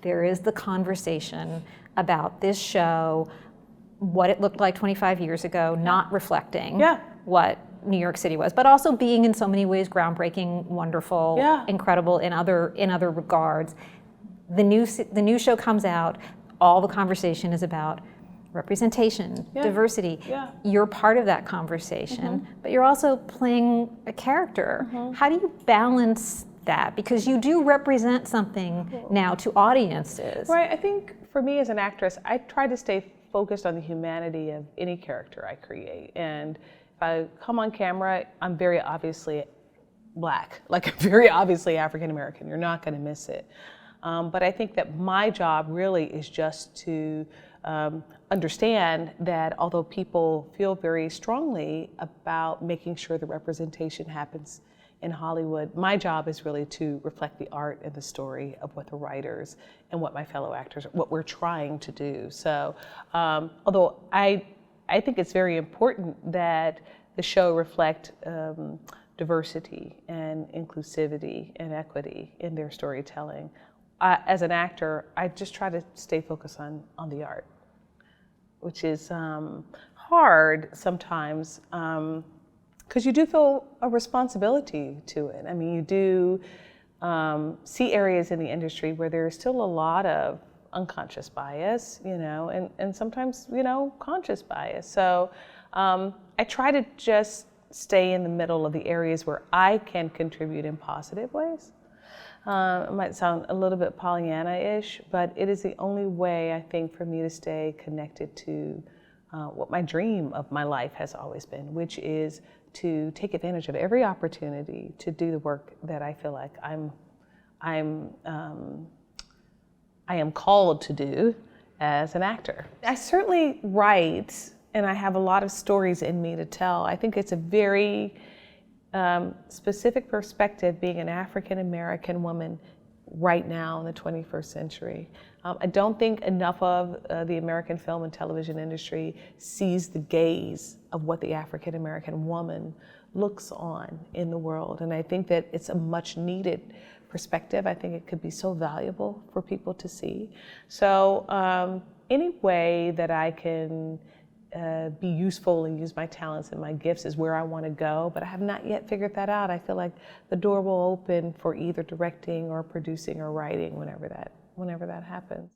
there is the conversation about this show, what it looked like 25 years ago, not reflecting what New York City was, but also being in so many ways groundbreaking, wonderful, incredible in other regards. The new show comes out, all the conversation is about representation, diversity. You're part of that conversation, but you're also playing a character. How do you balance that? Because you do represent something now to audiences. Right, I think for me as an actress, I try to stay focused on the humanity of any character I create. And if I come on camera, I'm very obviously Black, like I'm very obviously African American. You're not going to miss it. But I think that my job really is just to understand that although people feel very strongly about making sure the representation happens in Hollywood, my job is really to reflect the art and the story of what the writers and what my fellow actors, what we're trying to do. So, although I think it's very important that the show reflect diversity and inclusivity and equity in their storytelling, as an actor, I just try to stay focused on the art, which is hard sometimes. Because you do feel a responsibility to it. I mean, you do see areas in the industry where there's still a lot of unconscious bias, and sometimes, conscious bias. So I try to just stay in the middle of the areas where I can contribute in positive ways. It might sound a little bit Pollyanna-ish, but it is the only way, I think, for me to stay connected to what my dream of my life has always been, which is to take advantage of every opportunity to do the work that I feel like I am called to do as an actor. I certainly write, and I have a lot of stories in me to tell. I think it's a very specific perspective being an African American woman right now in the 21st century. I don't think enough of the American film and television industry sees the gaze of what the African American woman looks on in the world. And I think that it's a much needed perspective. I think it could be so valuable for people to see. So any way that I can be useful and use my talents and my gifts is where I want to go, but I have not yet figured that out. I feel like the door will open for either directing or producing or writing whenever that happens.